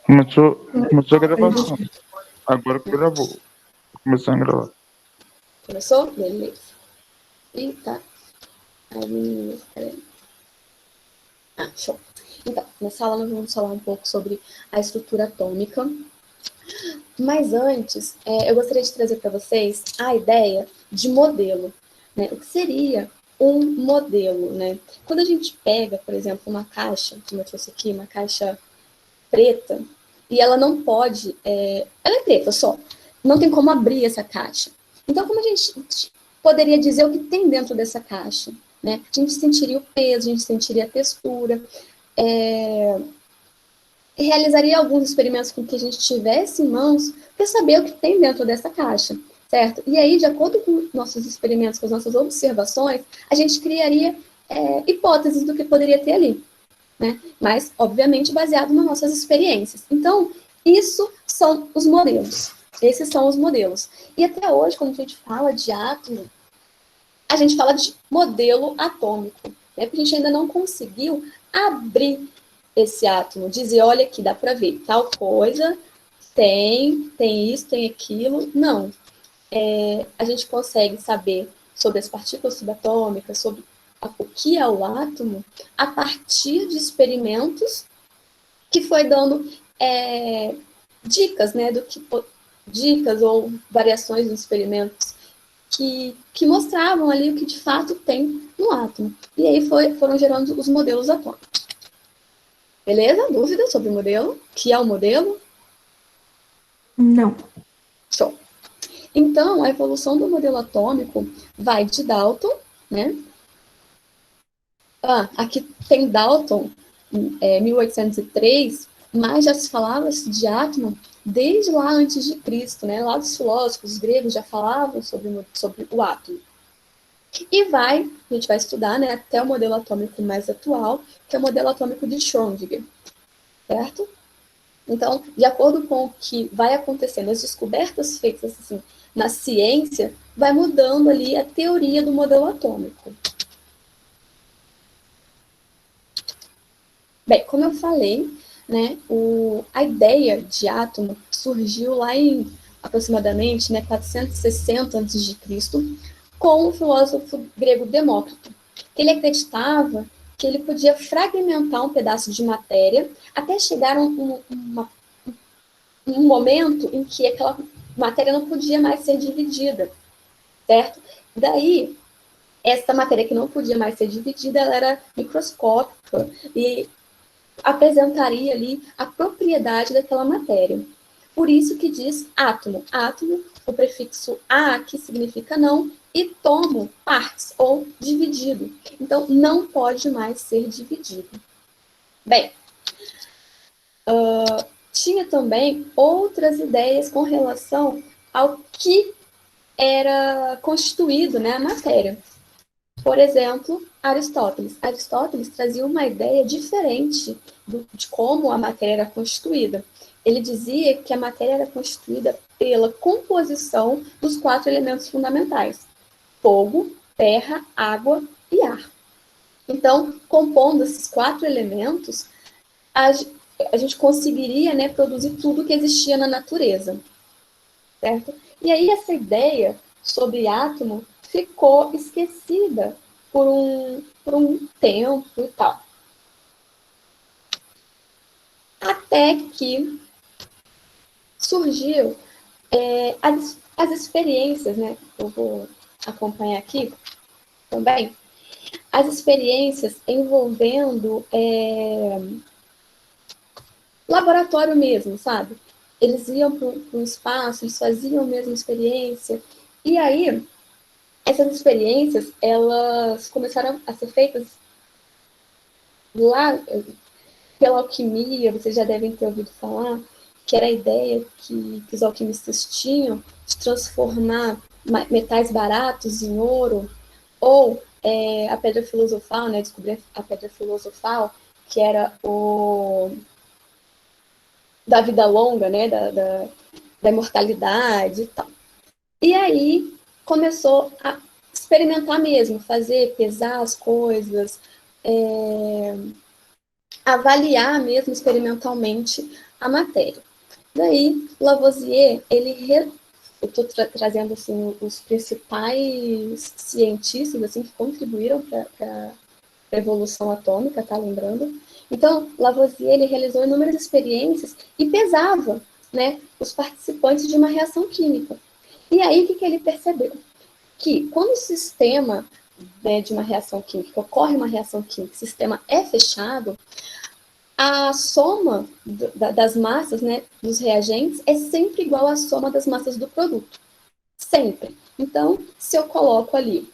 Começou a gravação. Agora que gravou. Começou a gravar. Começou? Beleza. Eita. Aí, peraí. Show. Então, nessa aula nós vamos falar um pouco sobre a estrutura atômica. Mas antes, eu gostaria de trazer para vocês a ideia de modelo. Né? O que seria um modelo? Né? Quando a gente pega, por exemplo, uma caixa, como eu trouxe aqui, uma caixa preta, e ela não pode... ela é preta só. Não tem como abrir essa caixa. Então, como a gente poderia dizer o que tem dentro dessa caixa? Né? A gente sentiria o peso, a gente sentiria a textura, realizaria alguns experimentos com que a gente tivesse em mãos para saber o que tem dentro dessa caixa, certo? E aí, de acordo com nossos experimentos, com as nossas observações, a gente criaria hipóteses do que poderia ter ali, né? Mas, obviamente, baseado nas nossas experiências. Então, isso são os modelos. Esses são os modelos. E até hoje, quando a gente fala de átomo, a gente fala de modelo atômico, né? Porque a gente ainda não conseguiu abrir esse átomo, dizer, olha aqui, dá para ver, tal coisa, tem isso, tem aquilo. Não. A gente consegue saber sobre as partículas subatômicas, sobre o que é o átomo, a partir de experimentos que foi dando dicas, né, dicas ou variações dos experimentos que mostravam ali o que de fato tem no átomo. E aí foram gerando os modelos atômicos. Beleza? Dúvida sobre o modelo? Que é o modelo? Não. Show. Então, a evolução do modelo atômico vai de Dalton, né? Aqui tem Dalton, 1803, mas já se falava de átomo desde lá antes de Cristo, né? Lá dos filósofos os gregos já falavam sobre o átomo. E a gente vai estudar, né, até o modelo atômico mais atual, que é o modelo atômico de Schrödinger, certo? Então, de acordo com o que vai acontecendo, as descobertas feitas assim, na ciência, vai mudando ali a teoria do modelo atômico. Bem, como eu falei, né, a ideia de átomo surgiu lá em aproximadamente 460 a.C., com o filósofo grego Demócrito. Ele acreditava que ele podia fragmentar um pedaço de matéria até chegar a um momento em que aquela matéria não podia mais ser dividida, certo? Daí, essa matéria que não podia mais ser dividida, ela era microscópica e apresentaria ali a propriedade daquela matéria. Por isso que diz átomo. Átomo, o prefixo a, que significa não, e tomo, partes, ou dividido. Então, não pode mais ser dividido. Bem, tinha também outras ideias com relação ao que era constituído, né, a matéria. Por exemplo, Aristóteles. Aristóteles trazia uma ideia diferente de como a matéria era constituída. Ele dizia que a matéria era constituída pela composição dos 4 elementos fundamentais: fogo, terra, água e ar. Então, compondo esses 4 elementos, a gente conseguiria, né, produzir tudo que existia na natureza, certo? E aí essa ideia sobre átomo ficou esquecida por um tempo e tal. Até que surgiu as experiências, né? Eu vou acompanhar aqui também. As experiências envolvendo laboratório mesmo, sabe? Eles iam para o espaço, eles faziam a mesma experiência. E aí, essas experiências, elas começaram a ser feitas lá pela alquimia. Vocês já devem ter ouvido falar, que era a ideia que os alquimistas tinham de transformar metais baratos em ouro, ou a pedra filosofal, né, descobrir a pedra filosofal, que era da vida longa, né, da imortalidade e tal. E aí começou a experimentar mesmo, pesar as coisas, avaliar mesmo experimentalmente a matéria. Daí, Lavoisier, eu estou trazendo assim, os principais cientistas assim, que contribuíram para a evolução atômica, tá lembrando? Então, Lavoisier ele realizou inúmeras experiências e pesava, né, os participantes de uma reação química. E aí, o que ele percebeu? Que quando o sistema, né, de uma reação química, ocorre uma reação química, o sistema é fechado, a soma das massas, né, dos reagentes é sempre igual à soma das massas do produto. Sempre. Então, se eu coloco ali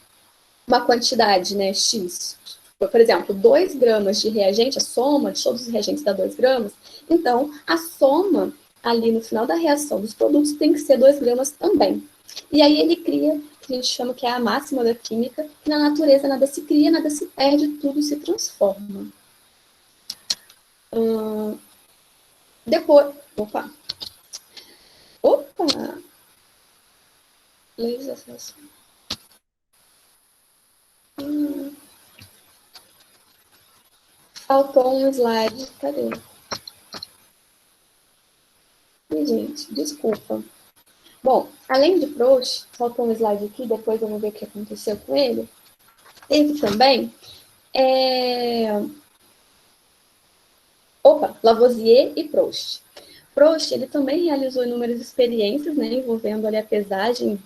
uma quantidade, né, X, por exemplo, 2 gramas de reagente, a soma de todos os reagentes dá 2 gramas, então a soma ali no final da reação dos produtos tem que ser 2 gramas também. E aí ele cria, que a gente chama que é a máxima da química, que na natureza nada se cria, nada se perde, tudo se transforma. Depois. Opa! Leis da atração. Faltou um slide. Cadê? Ih, gente, desculpa. Bom, além de Proust, faltou um slide aqui, depois eu vou ver o que aconteceu com ele. Teve também. Lavoisier e Proust. Proust, ele também realizou inúmeras experiências, né, envolvendo ali a pesagem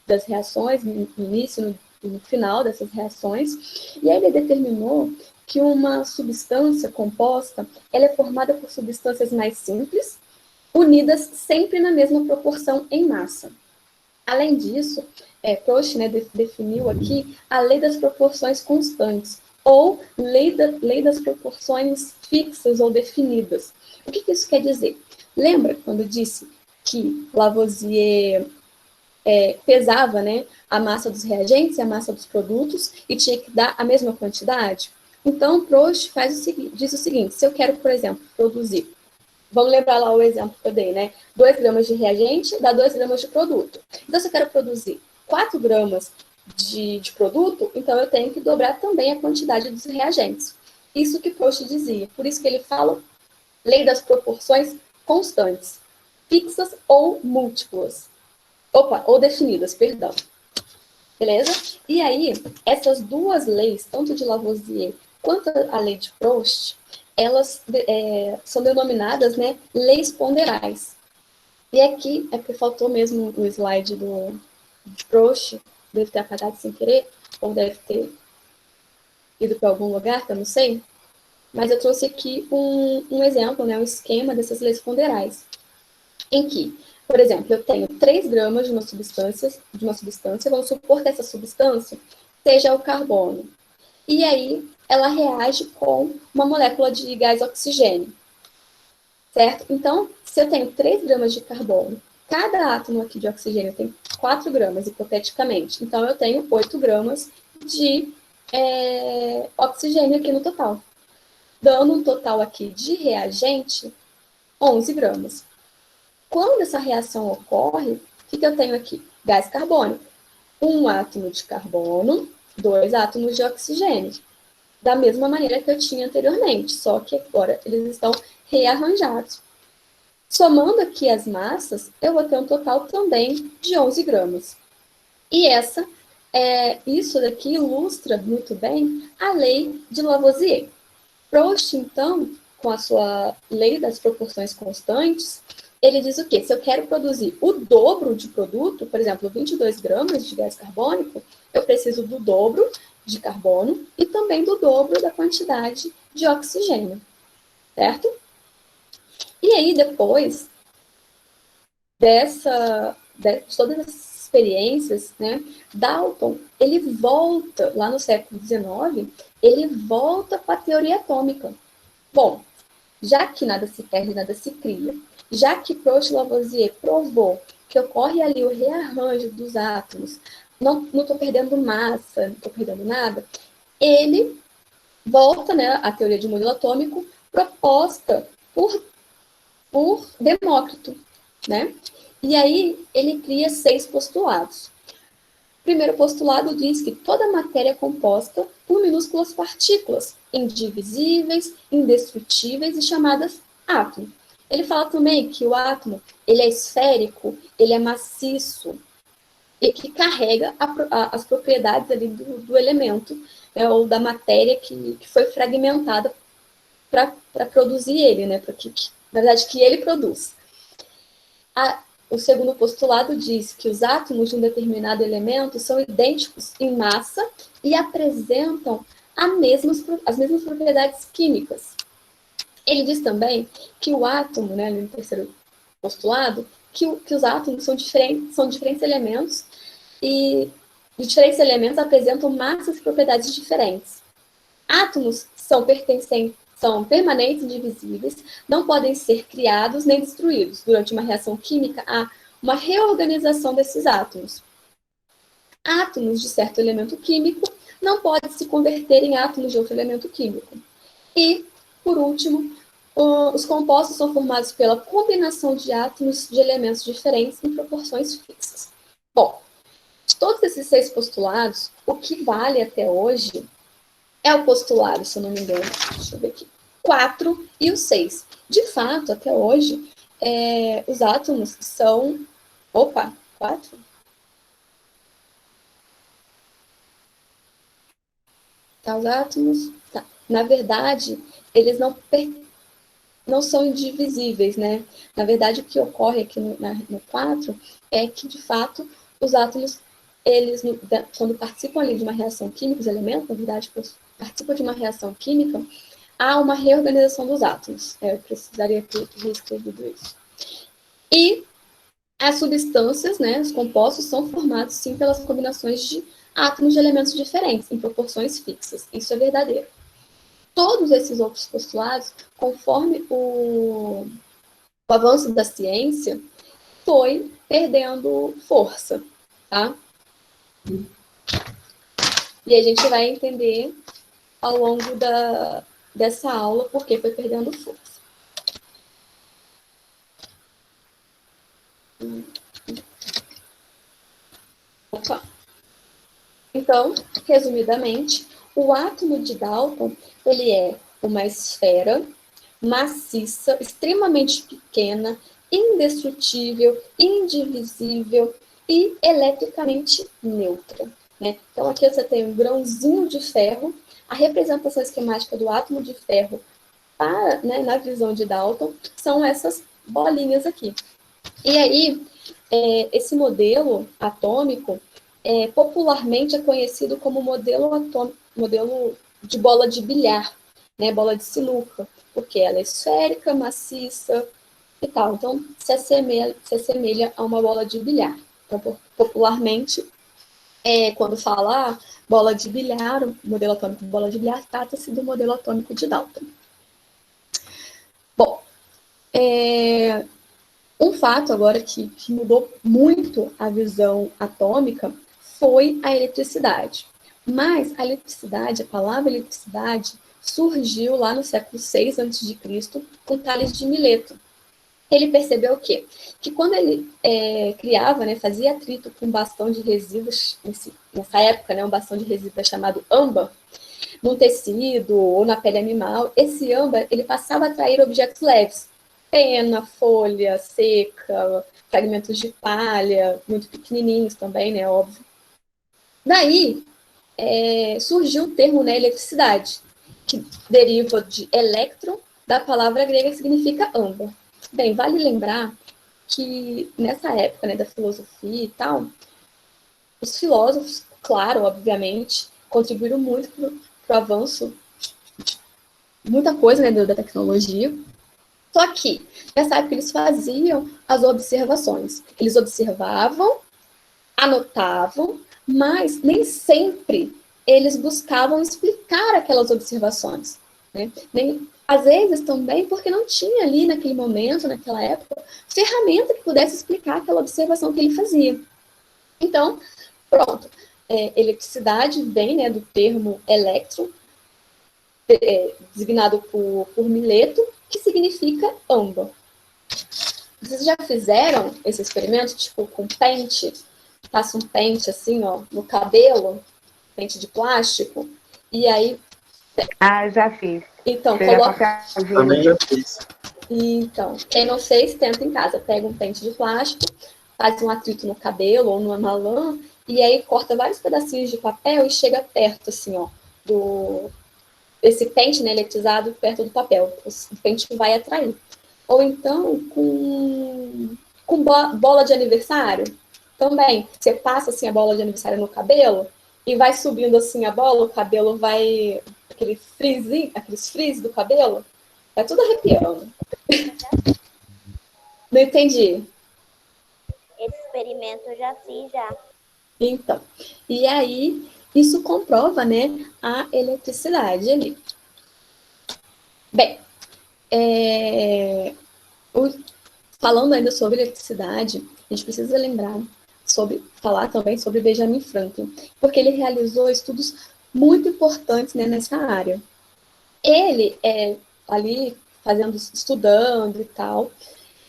das reações, no início e no final dessas reações, e aí ele determinou que uma substância composta, ela é formada por substâncias mais simples, unidas sempre na mesma proporção em massa. Além disso, Proust, né, definiu aqui a lei das proporções constantes, ou lei das proporções fixas ou definidas. O que isso quer dizer? Lembra quando disse que Lavoisier pesava, né, a massa dos reagentes e a massa dos produtos e tinha que dar a mesma quantidade? Então, Proust diz o seguinte, se eu quero, por exemplo, produzir, vamos lembrar lá o exemplo que eu dei, né? 2 gramas de reagente dá 2 gramas de produto. Então, se eu quero produzir 4 gramas de produto, então eu tenho que dobrar também a quantidade dos reagentes. Isso que Proust dizia. Por isso que ele fala lei das proporções constantes, fixas ou múltiplas. Ou definidas, perdão. Beleza? E aí, essas duas leis, tanto de Lavoisier quanto a lei de Proust, elas são denominadas, né, leis ponderais. E aqui, é porque faltou mesmo o slide de Proust, deve ter apagado sem querer, ou deve ter ido para algum lugar, que eu não sei. Mas eu trouxe aqui um exemplo, né, um esquema dessas leis ponderais. Em que, por exemplo, eu tenho 3 gramas de uma substância, vamos supor que essa substância seja o carbono. E aí, ela reage com uma molécula de gás oxigênio. Certo? Então, se eu tenho 3 gramas de carbono, cada átomo aqui de oxigênio tem 4 gramas, hipoteticamente. Então, eu tenho 8 gramas de oxigênio aqui no total. Dando um total aqui de reagente, 11 gramas. Quando essa reação ocorre, o que eu tenho aqui? Gás carbônico. 1 átomo de carbono, 2 átomos de oxigênio. Da mesma maneira que eu tinha anteriormente, só que agora eles estão rearranjados. Somando aqui as massas, eu vou ter um total também de 11 gramas. E isso daqui ilustra muito bem a lei de Lavoisier. Proust, então, com a sua lei das proporções constantes, ele diz o quê? Se eu quero produzir o dobro de produto, por exemplo, 22 gramas de gás carbônico, eu preciso do dobro de carbono e também do dobro da quantidade de oxigênio, certo? E aí, depois de todas essas experiências, né, Dalton, ele volta, lá no século XIX, ele volta para a teoria atômica. Bom, já que nada se perde, nada se cria, já que Proust e Lavoisier provou que ocorre ali o rearranjo dos átomos, não estou perdendo massa, não estou perdendo nada, ele volta, né, à teoria de modelo atômico proposta por Demócrito, né? E aí ele cria 6 postulados. O primeiro postulado diz que toda matéria é composta por minúsculas partículas, indivisíveis, indestrutíveis e chamadas átomos. Ele fala também que o átomo, ele é esférico, ele é maciço, e que carrega as propriedades ali do elemento, né, ou da matéria que foi fragmentada para produzir ele, né, na verdade, que ele produz. O segundo postulado diz que os átomos de um determinado elemento são idênticos em massa e apresentam as mesmas propriedades químicas. Ele diz também que o átomo, né, no terceiro postulado, que os átomos são diferentes elementos e os diferentes elementos apresentam massas e propriedades diferentes. Átomos são permanentes, indivisíveis, não podem ser criados nem destruídos. Durante uma reação química, há uma reorganização desses átomos. Átomos de certo elemento químico não podem se converter em átomos de outro elemento químico. E, por último, os compostos são formados pela combinação de átomos de elementos diferentes em proporções fixas. Bom, de todos esses 6 postulados, o que vale até hoje é o postulado, se eu não me engano, deixa eu ver aqui, 4 e o 6. De fato, até hoje, os átomos são... Opa, 4? Tá, os átomos... Tá. Na verdade, eles não são indivisíveis, né? Na verdade, o que ocorre aqui no 4 é que, de fato, os átomos, eles, quando participam ali de uma reação química, os elementos, na verdade, participam de uma reação química, há uma reorganização dos átomos. Eu precisaria ter reescrevido isso. E as substâncias, né, os compostos, são formados, sim, pelas combinações de átomos de elementos diferentes, em proporções fixas. Isso é verdadeiro. Todos esses outros postulados, conforme o avanço da ciência, foi perdendo força, tá? E a gente vai entender ao longo dessa aula porque foi perdendo força. Opa. Então, resumidamente, o átomo de Dalton, ele é uma esfera maciça, extremamente pequena, indestrutível, indivisível e eletricamente neutra. Né? Então, aqui você tem um grãozinho de ferro. A representação esquemática do átomo de ferro, né, na visão de Dalton, são essas bolinhas aqui. E aí, esse modelo atômico, popularmente é conhecido como modelo de bola de bilhar, né, bola de sinuca, porque ela é esférica, maciça e tal. Então, se assemelha a uma bola de bilhar. Então, popularmente, quando fala bola de bilhar, o modelo atômico de bola de bilhar, trata-se do modelo atômico de Dalton. Bom, um fato agora que mudou muito a visão atômica foi a eletricidade. Mas a palavra eletricidade, surgiu lá no século VI a.C., com Tales de Mileto. Ele percebeu o quê? Que quando ele criava, né, fazia atrito com um bastão de resíduos, nessa época, né, um bastão de resíduos chamado âmbar, num tecido ou na pele animal, esse âmbar ele passava a atrair objetos leves, pena, folha seca, fragmentos de palha, muito pequenininhos também, né, óbvio. Daí, surgiu o termo, né, eletricidade, que deriva de elétron, da palavra grega que significa âmbar. Bem, vale lembrar que nessa época, né, da filosofia e tal, os filósofos, claro, obviamente, contribuíram muito para o avanço de muita coisa, né, da tecnologia. Só que, nessa época, eles faziam as observações. Eles observavam, anotavam, mas nem sempre eles buscavam explicar aquelas observações. Né? Às vezes também porque não tinha ali naquele momento, naquela época, ferramenta que pudesse explicar aquela observação que ele fazia. Então, pronto. Eletricidade vem, né, do termo elétron, designado por Mileto, que significa âmbar. Vocês já fizeram esse experimento, tipo, com pente? Passa um pente assim, ó, no cabelo, pente de plástico, e aí... Já fiz. Então, Também já fiz. Então, quem não fez, tenta em casa. Pega um pente de plástico, faz um atrito no cabelo ou numa lã, e aí corta vários pedacinhos de papel e chega perto, assim, ó, esse pente, né, eletrizado perto do papel. O pente vai atrair. Ou então, com bola de aniversário, também. Você passa, assim, a bola de aniversário no cabelo e vai subindo, assim, a bola, o cabelo vai... aqueles frizz do cabelo, vai tudo arrepiando. Não entendi. Esse experimento eu já fiz já. Então, e aí isso comprova, né, a eletricidade ali. Bem, falando ainda sobre eletricidade, a gente precisa lembrar falar também sobre Benjamin Franklin, porque ele realizou estudos muito importantes, né, nessa área. Ele, ali estudando e tal,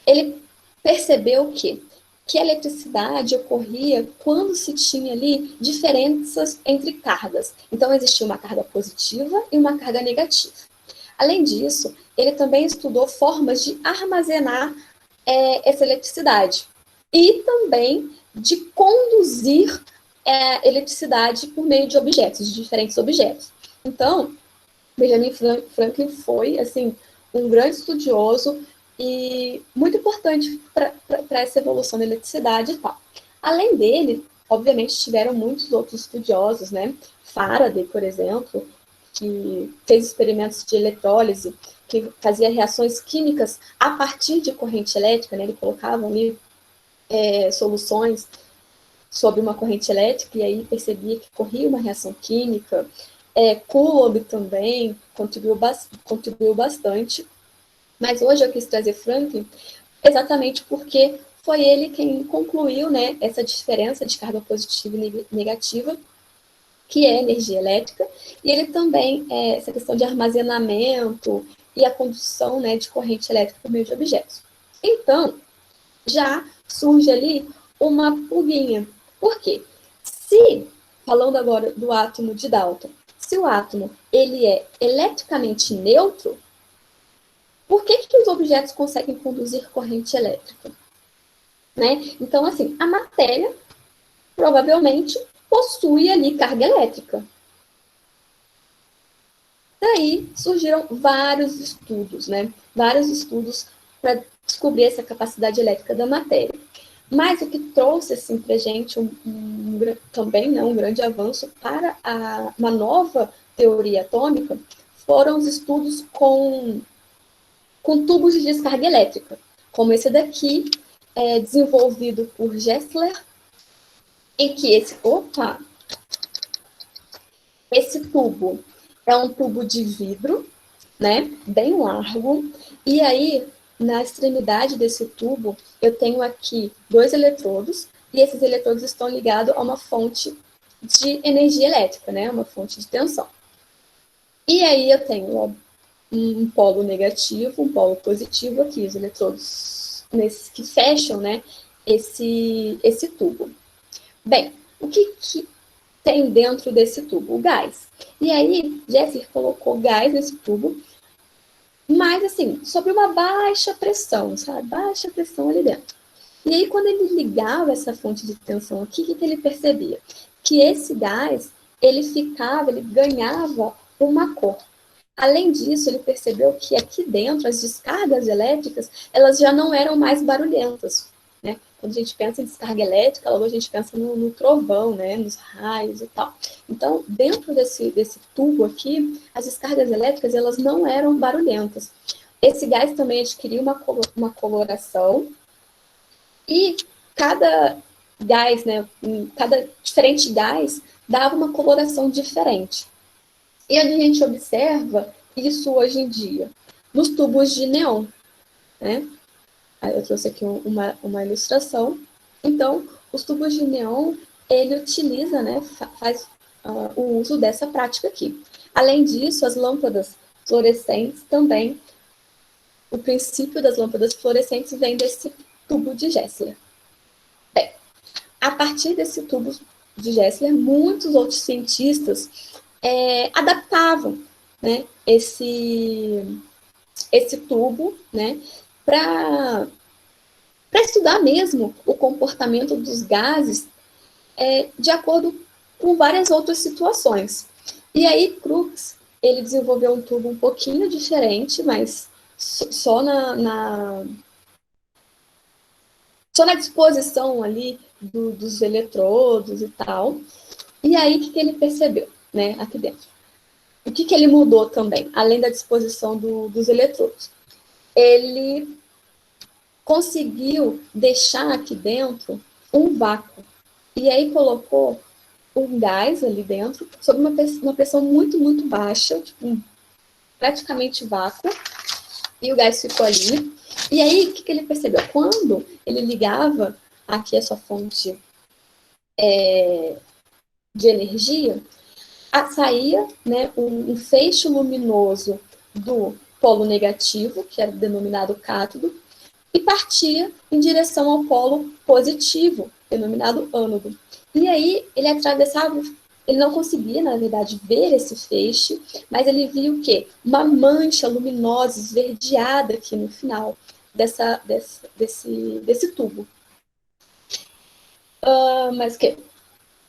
ele percebeu que a eletricidade ocorria quando se tinha ali diferenças entre cargas. Então, existia uma carga positiva e uma carga negativa. Além disso, ele também estudou formas de armazenar essa eletricidade e também de conduzir eletricidade por meio de objetos, de diferentes objetos. Então, Benjamin Franklin foi, assim, um grande estudioso e muito importante para essa evolução da eletricidade e tal. Além dele, obviamente, tiveram muitos outros estudiosos, né? Faraday, por exemplo, que fez experimentos de eletrólise, que fazia reações químicas a partir de corrente elétrica, né? Ele colocava ali soluções sob uma corrente elétrica e aí percebia que corria uma reação química. Coulomb também contribuiu bastante. Mas hoje eu quis trazer Franklin exatamente porque foi ele quem concluiu, né, essa diferença de carga positiva e negativa, que é a energia elétrica, e ele também, essa questão de armazenamento e a condução, né, de corrente elétrica por meio de objetos. Então, já surge ali uma pulguinha. Por quê? Falando agora do átomo de Dalton, se o átomo ele é eletricamente neutro, por que os objetos conseguem conduzir corrente elétrica? Né? Então, assim, a matéria provavelmente possui ali carga elétrica. Daí surgiram vários estudos, né? Vários estudos para descobrir essa capacidade elétrica da matéria. Mas o que trouxe assim, para a gente também, né, um grande avanço para uma nova teoria atômica foram os estudos com tubos de descarga elétrica, como esse daqui, desenvolvido por Gessler, em que esse tubo é um tubo de vidro, né, bem largo, e aí, na extremidade desse tubo, eu tenho aqui 2 eletrodos, e esses eletrodos estão ligados a uma fonte de energia elétrica, né, uma fonte de tensão. E aí eu tenho um polo negativo, um polo positivo aqui, os eletrodos que fecham, né, esse tubo. Bem, o que tem dentro desse tubo? O gás. E aí, Gessler colocou gás nesse tubo, mas assim, sob uma baixa pressão, sabe? Baixa pressão ali dentro. E aí, quando ele ligava essa fonte de tensão aqui, o que ele percebia? Que esse gás, ele ganhava uma cor. Além disso, ele percebeu que aqui dentro, as descargas elétricas, elas já não eram mais barulhentas, né? Quando a gente pensa em descarga elétrica, logo a gente pensa no trovão, né? Nos raios e tal. Então, dentro desse tubo aqui, as descargas elétricas, elas não eram barulhentas. Esse gás também adquiriu uma coloração e cada gás, né? Cada diferente gás dava uma coloração diferente. E a gente observa isso hoje em dia nos tubos de neon, né? Eu trouxe aqui uma ilustração. Então, os tubos de neon, ele utiliza, né, faz o uso dessa prática aqui. Além disso, as lâmpadas fluorescentes também, o princípio das lâmpadas fluorescentes vem desse tubo de Gessler. Bem, a partir desse tubo de Gessler, muitos outros cientistas adaptavam, né, esse tubo, né, para estudar mesmo o comportamento dos gases de acordo com várias outras situações. E aí, Crookes, ele desenvolveu um tubo um pouquinho diferente, mas só só na disposição ali dos eletrodos e tal. E aí, o que ele percebeu, né, aqui dentro? O que ele mudou também, além da disposição dos eletrodos? Ele conseguiu deixar aqui dentro um vácuo. E aí colocou um gás ali dentro, sob uma pressão muito, muito baixa, tipo, praticamente vácuo, e o gás ficou ali. E aí, o que ele percebeu? Quando ele ligava aqui a sua fonte de energia, saía, né, um feixe luminoso do polo negativo, que era denominado cátodo, e partia em direção ao polo positivo, denominado ânodo. E aí ele atravessava, ele não conseguia, na verdade, ver esse feixe, mas ele viu o quê? Uma mancha luminosa, esverdeada aqui no final desse tubo. Mas o quê?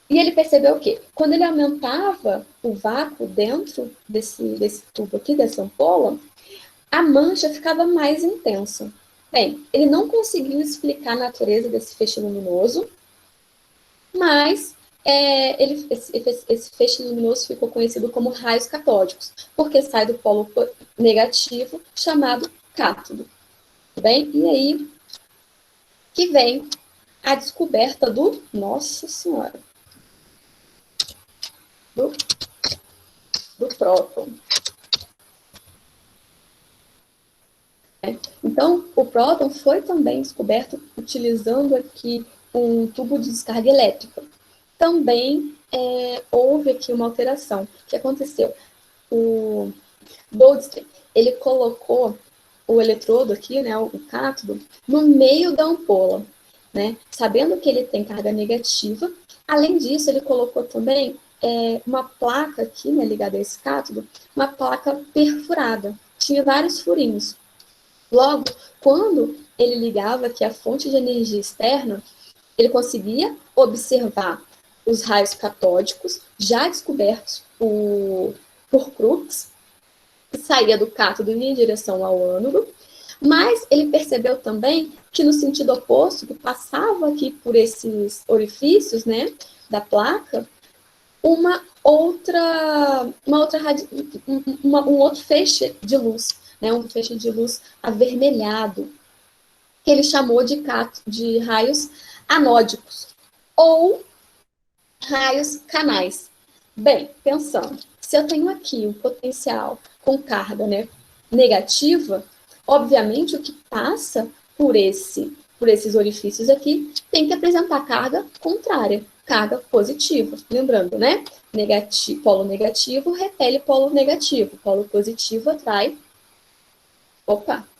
E ele percebeu o quê? Quando ele aumentava o vácuo dentro desse tubo aqui, dessa ampola, a mancha ficava mais intensa. Bem, ele não conseguiu explicar a natureza desse feixe luminoso, mas esse feixe luminoso ficou conhecido como raios catódicos, porque sai do polo negativo, chamado cátodo. Tudo bem? E aí que vem a descoberta do... Nossa Senhora! Do próton. Então, o próton foi também descoberto utilizando aqui um tubo de descarga elétrica. Também houve aqui uma alteração. O que aconteceu? O Goldstein, ele colocou o eletrodo aqui, né, o cátodo, no meio da ampola, né, sabendo que ele tem carga negativa. Além disso, ele colocou também uma placa aqui, né, ligada a esse cátodo, uma placa perfurada. Tinha vários furinhos. Logo, quando ele ligava aqui a fonte de energia externa, ele conseguia observar os raios catódicos já descobertos por Crookes, que saía do cátodo em direção ao ânodo, mas ele percebeu também que no sentido oposto, que passava aqui por esses orifícios, né, da placa, um outro feixe de luz, né, um feixe de luz avermelhado, que ele chamou de raios anódicos, ou raios canais. Bem, pensando, se eu tenho aqui um potencial com carga, né, negativa, obviamente o que passa por esses orifícios aqui tem que apresentar carga contrária, carga positiva. Lembrando, né? Polo negativo repele polo negativo, polo positivo atrai.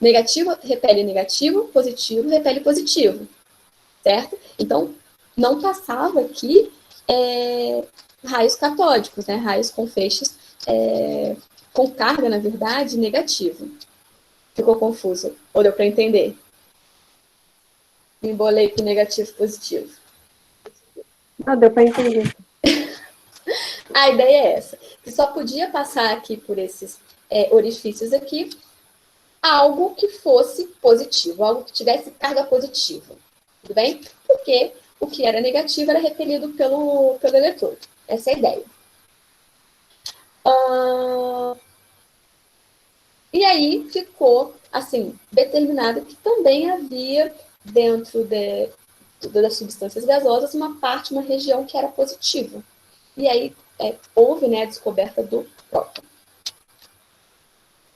Negativo repele negativo, positivo repele positivo, certo? Então, não passava aqui raios catódicos, né? Raios com feixes com carga, na verdade, negativa. Ficou confuso? Ou deu para entender? Me embolei com negativo e positivo. Não, deu para entender. A ideia é essa, que só podia passar aqui por esses orifícios aqui algo que fosse positivo, algo que tivesse carga positiva, tudo bem? Porque o que era negativo era repelido pelo eletrodo. Essa é a ideia. E aí ficou, assim, determinado que também havia dentro das substâncias gasosas uma região que era positiva. E aí houve, né, a descoberta do próton.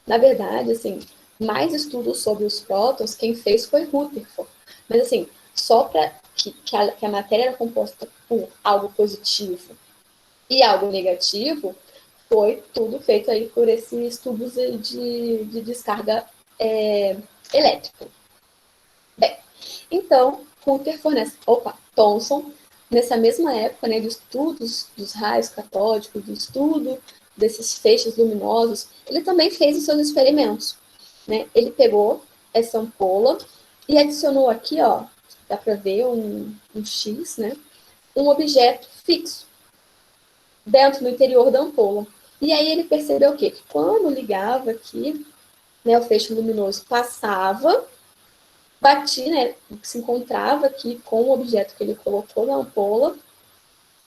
Na verdade, assim, mais estudos sobre os prótons, quem fez foi Rutherford. Mas, assim, só para que a matéria era composta por algo positivo e algo negativo, foi tudo feito aí por esses tubos de descarga elétrica. Bem, então, Rutherford, Thomson, nessa mesma época, né, de estudos dos raios catódicos, do estudo desses feixes luminosos, ele também fez os seus experimentos. né? Ele pegou essa ampola e adicionou aqui, ó, dá para ver um X, né? Um objeto fixo dentro, no interior da ampola. E aí ele percebeu o quê? Que quando ligava aqui, né, o feixe luminoso passava, batia, né, se encontrava aqui com o objeto que ele colocou na ampola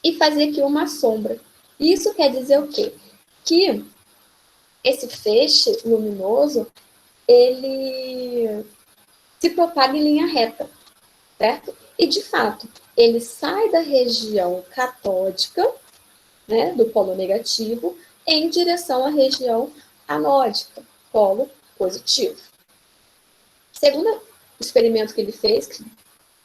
e fazia aqui uma sombra. Isso quer dizer o quê? Que esse feixe luminoso, ele se propaga em linha reta, certo? E, de fato, ele sai da região catódica, né, do polo negativo, em direção à região anódica, polo positivo. Segundo o experimento que ele fez, que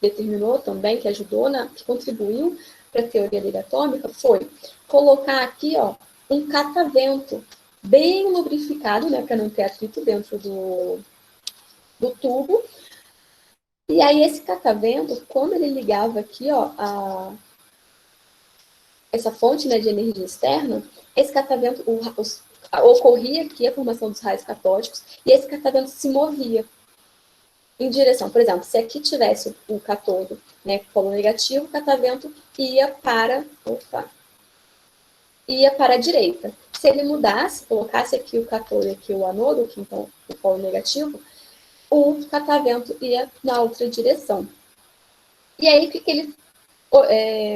determinou também, que ajudou, que contribuiu para a teoria dele atômica, foi colocar aqui, ó, um catavento bem lubrificado, né, para não ter atrito dentro do tubo. E aí esse catavento, quando ele ligava aqui, ó, essa fonte, né, de energia externa, esse catavento ocorria aqui a formação dos raios catódicos e esse catavento se movia em direção, por exemplo, se aqui tivesse o cátodo, né, polo negativo, o catavento ia para a direita. Se ele mudasse, colocasse aqui o cátodo e aqui o anodo, aqui então o polo negativo, o catavento ia na outra direção. E aí, o que ele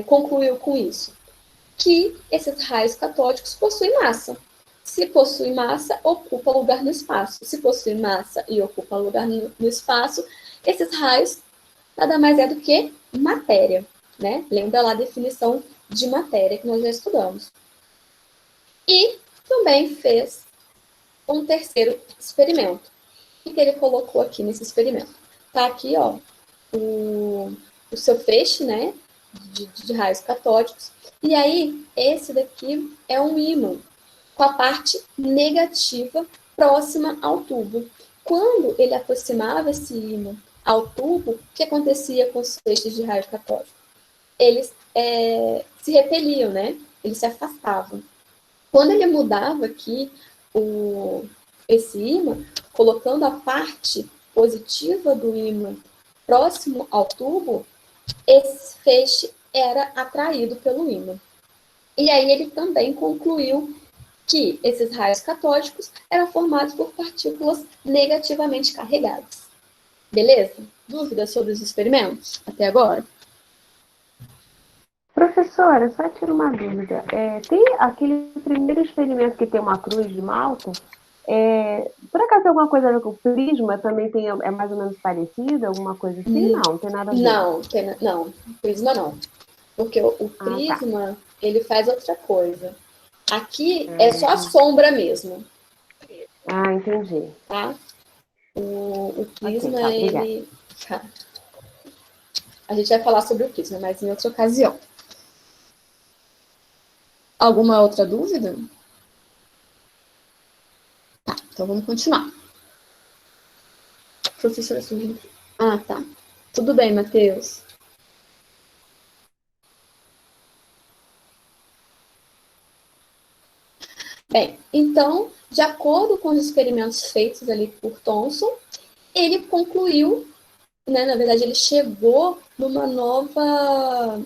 concluiu com isso? Que esses raios catódicos possuem massa. Se possui massa, ocupa lugar no espaço. Se possui massa e ocupa lugar no espaço, esses raios nada mais é do que matéria, né? Lembra lá a definição de matéria que nós já estudamos. E também fez um terceiro experimento. O que ele colocou aqui nesse experimento? Tá aqui, ó, o seu feixe, né, de raios catódicos. E aí, esse daqui é um ímã com a parte negativa próxima ao tubo. Quando ele aproximava esse ímã ao tubo, o que acontecia com os feixes de raios catódicos? Eles se repeliam, né? Eles se afastavam. Quando ele mudava aqui esse ímã, colocando a parte positiva do ímã próximo ao tubo, esse feixe era atraído pelo ímã. E aí ele também concluiu que esses raios catódicos eram formados por partículas negativamente carregadas. Beleza? Dúvidas sobre os experimentos até agora? Professora, só tiro uma dúvida. Tem aquele primeiro experimento que tem uma cruz de Malta? Por acaso tem alguma coisa a ver com o prisma? Também é mais ou menos parecido? Alguma coisa assim? Não tem nada a ver. Não, prisma não. Porque o prisma, tá, ele faz outra coisa. Aqui é só a sombra mesmo. Ah, entendi. Tá? O prisma, okay, tá, ele... Tá. A gente vai falar sobre o prisma, mas em outra ocasião. Alguma outra dúvida? Tá, então vamos continuar. Professora Suzy. Ah, tá. Tudo bem, Matheus. Bem, então, de acordo com os experimentos feitos ali por Thomson, ele concluiu, né, na verdade, ele chegou numa nova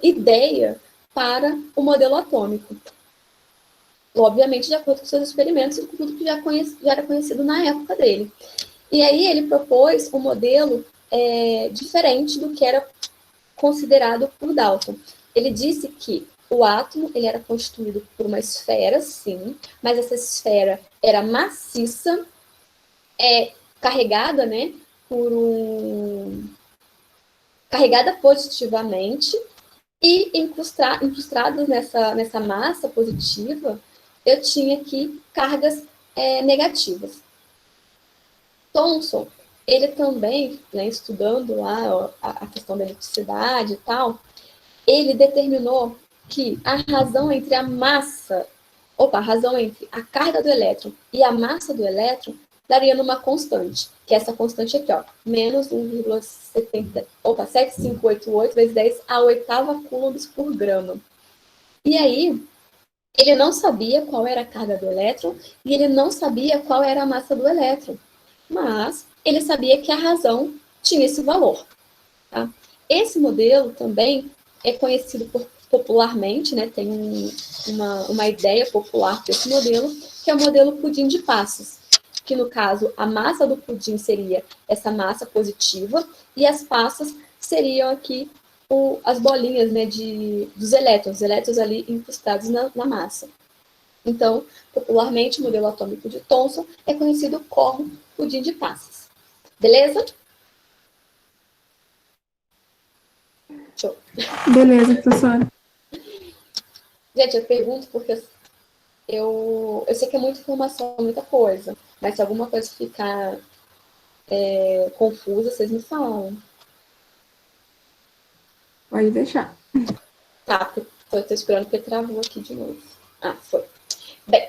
ideia para o modelo atômico. Obviamente, de acordo com seus experimentos e com tudo que já era conhecido na época dele. E aí ele propôs um modelo diferente do que era considerado por Dalton. Ele disse que o átomo ele era constituído por uma esfera, sim, mas essa esfera era maciça, carregada, né, carregada positivamente, e incrustados nessa massa positiva, eu tinha aqui cargas negativas. Thomson, ele também, né, estudando lá a questão da eletricidade e tal, ele determinou que a razão entre a carga do elétron e a massa do elétron daria numa constante, que é essa constante aqui, ó, menos 1,7588 vezes 10 a oitava coulombs por grama. E aí, Ele não sabia qual era a carga do elétron e ele não sabia qual era a massa do elétron, mas ele sabia que a razão tinha esse valor. Tá? Esse modelo também é conhecido popularmente, né, tem uma ideia popular desse modelo, que é o modelo pudim de passos, que no caso a massa do pudim seria essa massa positiva e as passas seriam aqui as bolinhas, né, dos elétrons, os elétrons ali incrustados na massa. Então, popularmente, o modelo atômico de Thomson é conhecido como pudim de passas. Beleza? Show. Beleza, professora. Gente, eu pergunto porque eu sei que é muita informação, muita coisa, mas se alguma coisa ficar confusa, vocês me falam. Pode deixar. Tá, eu tô esperando porque travou aqui de novo. Ah, foi. Bem,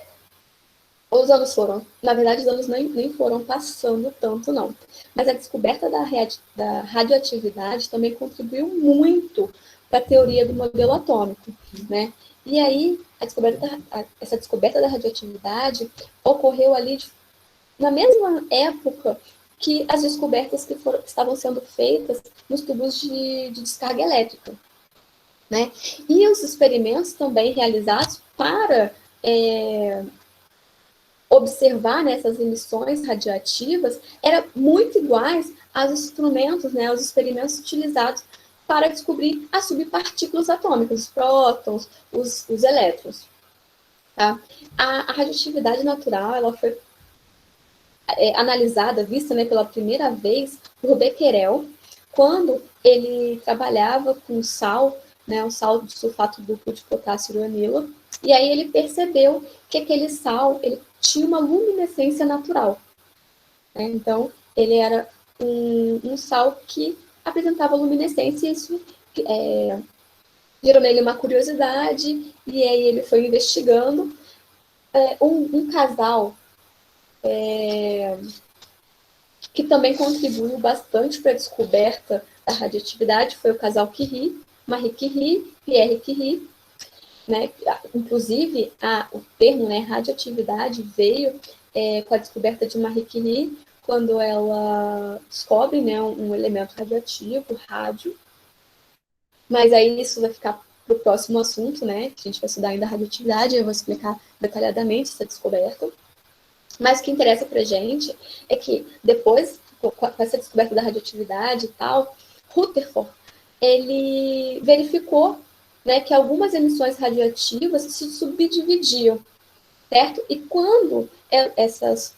os anos foram, na verdade, os anos nem foram passando tanto, não. Mas a descoberta da radioatividade também contribuiu muito para a teoria do modelo atômico, né? E aí, essa descoberta da radioatividade ocorreu ali na mesma época que as descobertas que estavam sendo feitas nos tubos de descarga elétrica, né? E os experimentos também realizados para observar, né, essas emissões radioativas eram muito iguais aos instrumentos, né, aos experimentos utilizados para descobrir as subpartículas atômicas, os prótons, os elétrons. Tá? A radioatividade natural ela foi analisada, vista, né, pela primeira vez por Becquerel, quando ele trabalhava com sal, né, o sal de sulfato duplo de potássio e uranilo, e aí ele percebeu que aquele sal ele tinha uma luminescência natural. Né? Então, ele era um sal que apresentava luminescência, e isso gerou nele uma curiosidade, e aí ele foi investigando. Um casal que também contribuiu bastante para a descoberta da radioatividade foi o casal Curie, Marie Curie, Pierre Curie, né? Inclusive, o termo, né, radioatividade veio com a descoberta de Marie Curie, quando ela descobre, né, um elemento radioativo, rádio. Mas aí isso vai ficar para o próximo assunto, né? Que a gente vai estudar ainda a radioatividade, eu vou explicar detalhadamente essa descoberta. Mas o que interessa para a gente é que depois, com essa descoberta da radioatividade e tal, Rutherford, ele verificou, né, que algumas emissões radioativas se subdividiam, certo? E quando essas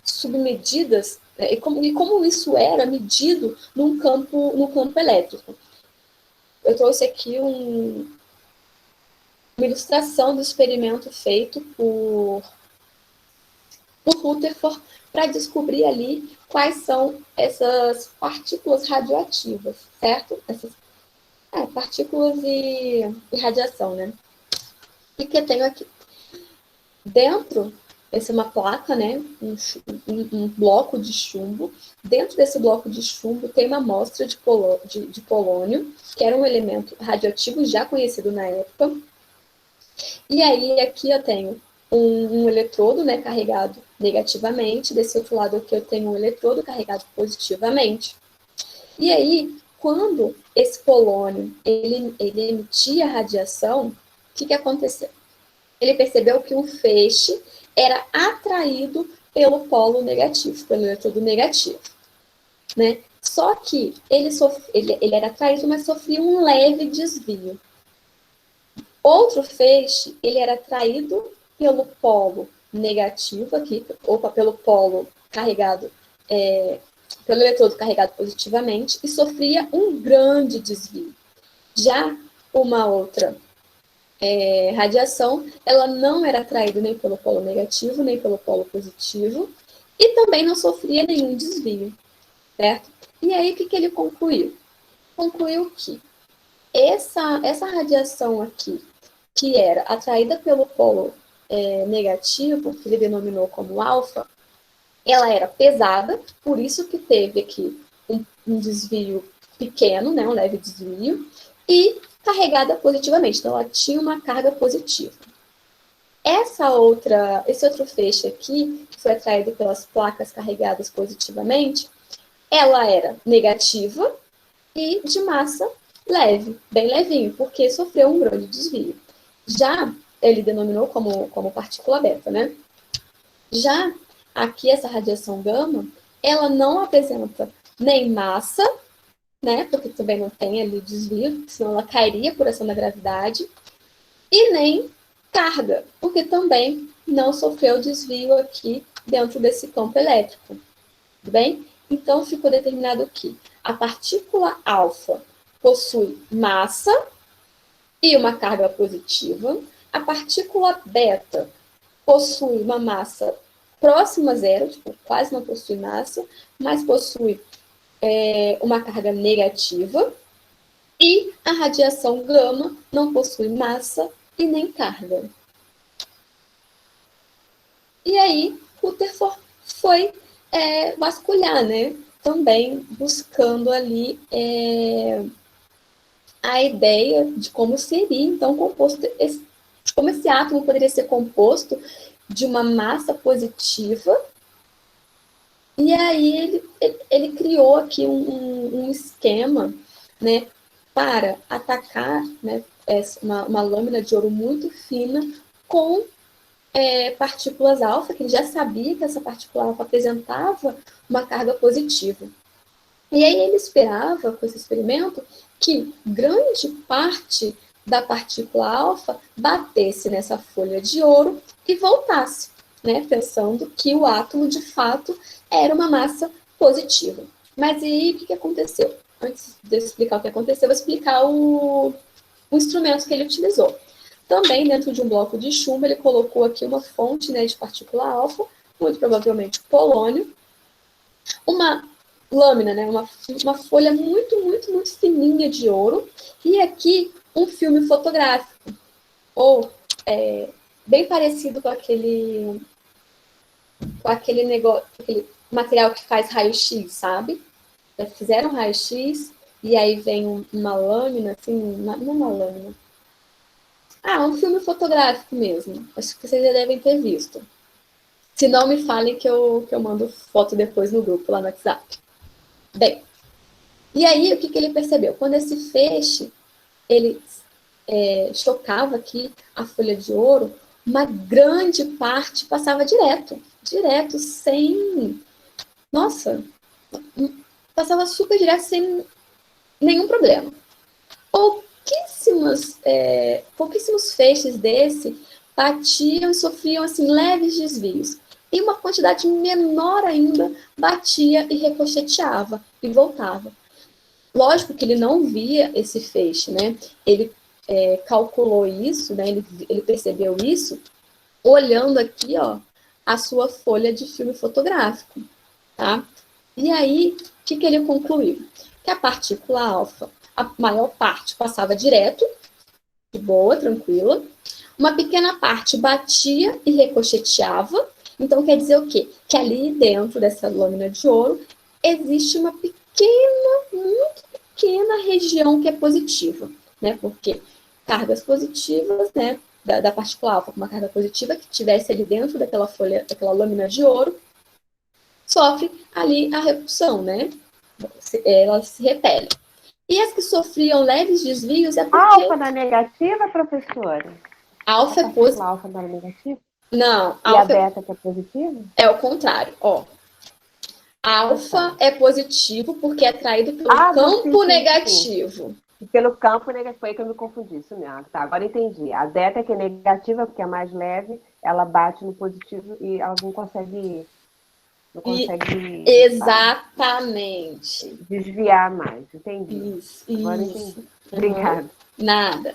submedidas, e como isso era medido no campo elétrico. Eu trouxe aqui uma ilustração do experimento feito por Rutherford para descobrir ali quais são essas partículas radioativas, certo? Essas partículas e radiação, né? E que eu tenho aqui dentro, essa é uma placa, né? Um bloco de chumbo. Dentro desse bloco de chumbo tem uma amostra de polônio, que era um elemento radioativo já conhecido na época. E aí aqui eu tenho um eletrodo, né, carregado negativamente. Desse outro lado aqui eu tenho um eletrodo carregado positivamente. E aí, quando esse polônio ele emitia radiação, o que aconteceu? Ele percebeu que um feixe era atraído pelo polo negativo, pelo eletrodo negativo. Né? Só que ele era atraído, mas sofria um leve desvio. Outro feixe, ele era atraído pelo polo negativo aqui, pelo polo carregado, pelo eletrodo carregado positivamente, e sofria um grande desvio. Já uma outra radiação, ela não era atraída nem pelo polo negativo, nem pelo polo positivo, e também não sofria nenhum desvio, certo? E aí, o que ele concluiu? Concluiu que essa radiação aqui, que era atraída pelo polo negativo, que ele denominou como alfa, ela era pesada, por isso que teve aqui um desvio pequeno, né, um leve desvio, e carregada positivamente, então ela tinha uma carga positiva. Esse outro feixe aqui, que foi atraído pelas placas carregadas positivamente, ela era negativa e de massa leve, bem levinho, porque sofreu um grande desvio. Já ele denominou como partícula beta, né? Já aqui, essa radiação gama, ela não apresenta nem massa, né? Porque também não tem ali desvio, senão ela cairia por ação da gravidade, e nem carga, porque também não sofreu desvio aqui dentro desse campo elétrico. Tudo bem? Então, ficou determinado que a partícula alfa possui massa e uma carga positiva, a partícula beta possui uma massa próxima a zero, tipo, quase não possui massa, mas possui uma carga negativa, e a radiação gama não possui massa e nem carga. E aí, Rutherford foi vasculhar, né? Também buscando ali a ideia de como seria, então, composto, como esse átomo poderia ser composto de uma massa positiva. E aí ele criou aqui um esquema, né, para atacar, né, uma lâmina de ouro muito fina com partículas alfa, que ele já sabia que essa partícula alfa apresentava uma carga positiva. E aí ele esperava, com esse experimento, que grande parte da partícula alfa batesse nessa folha de ouro e voltasse, né, pensando que o átomo, de fato, era uma massa positiva. Mas aí, o que aconteceu? Antes de eu explicar o que aconteceu, eu vou explicar o instrumento que ele utilizou. Também, dentro de um bloco de chumbo, ele colocou aqui uma fonte, né, de partícula alfa, muito provavelmente polônio, uma lâmina, né, uma folha muito, muito, muito fininha de ouro, e aqui um filme fotográfico, ou bem parecido com aquele negócio, aquele material que faz raio-x, sabe? Já fizeram raio-x, e aí vem uma lâmina, assim, não uma lâmina. Um filme fotográfico mesmo. Acho que vocês já devem ter visto. Se não, me falem que eu mando foto depois no grupo, lá no WhatsApp. Bem, e aí o que ele percebeu? Quando esse feixe, ele chocava aqui a folha de ouro, uma grande parte passava direto, sem... Nossa, passava super direto, sem nenhum problema. Pouquíssimos feixes desse batiam e sofriam assim, leves desvios. E uma quantidade menor ainda batia e ricocheteava e voltava. Lógico que ele não via esse feixe, né? Ele calculou isso, né? Ele percebeu isso olhando aqui, ó, a sua folha de filme fotográfico, tá? E aí, o que ele concluiu? Que a partícula alfa, a maior parte passava direto, de boa, tranquila. Uma pequena parte batia e ricocheteava. Então, quer dizer o quê? Que ali dentro dessa lâmina de ouro existe uma muito pequena região que é positiva, né? Porque cargas positivas, né, da partícula alfa com uma carga positiva que tivesse ali dentro daquela folha, daquela lâmina de ouro, sofre ali a repulsão, né? Elas se repelem. E as que sofriam leves desvios é porque... A alfa da negativa, professora? Alfa é positiva. A alfa da negativa? Não. E a beta que é positiva? É o contrário, ó. Alfa é positivo porque é atraído pelo campo negativo. Sim. Pelo campo negativo, foi que eu me confundi, isso mesmo. Tá, agora entendi. A beta que é negativa, porque é mais leve, ela bate no positivo e ela não consegue exatamente desviar mais, entendi. Isso. Agora entendi. Obrigada. Nada.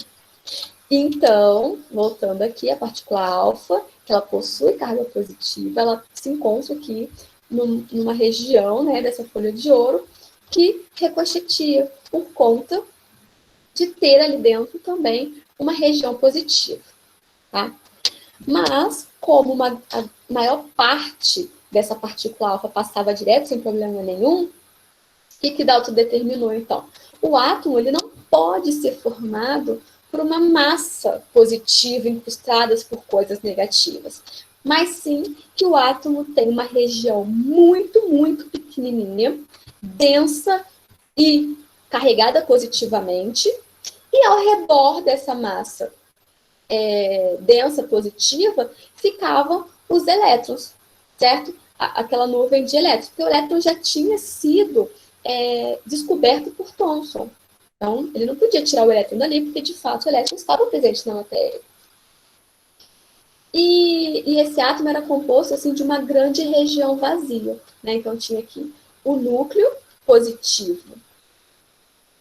Então, voltando aqui, a partícula alfa, que ela possui carga positiva, ela se encontra aqui numa região, né, dessa folha de ouro que ricocheteia por conta de ter ali dentro também uma região positiva, tá? Mas, como a maior parte dessa partícula alfa passava direto, sem problema nenhum, o que Dalton determinou, então? O átomo ele não pode ser formado por uma massa positiva incrustada por coisas negativas, mas sim que o átomo tem uma região muito, muito pequenininha, densa e carregada positivamente, e ao redor dessa massa densa positiva ficavam os elétrons, certo? Aquela nuvem de elétrons, porque o elétron já tinha sido descoberto por Thomson. Então, ele não podia tirar o elétron dali, porque de fato o elétron estava presente na matéria. E esse átomo era composto assim, de uma grande região vazia. Né? Então, tinha aqui o núcleo positivo,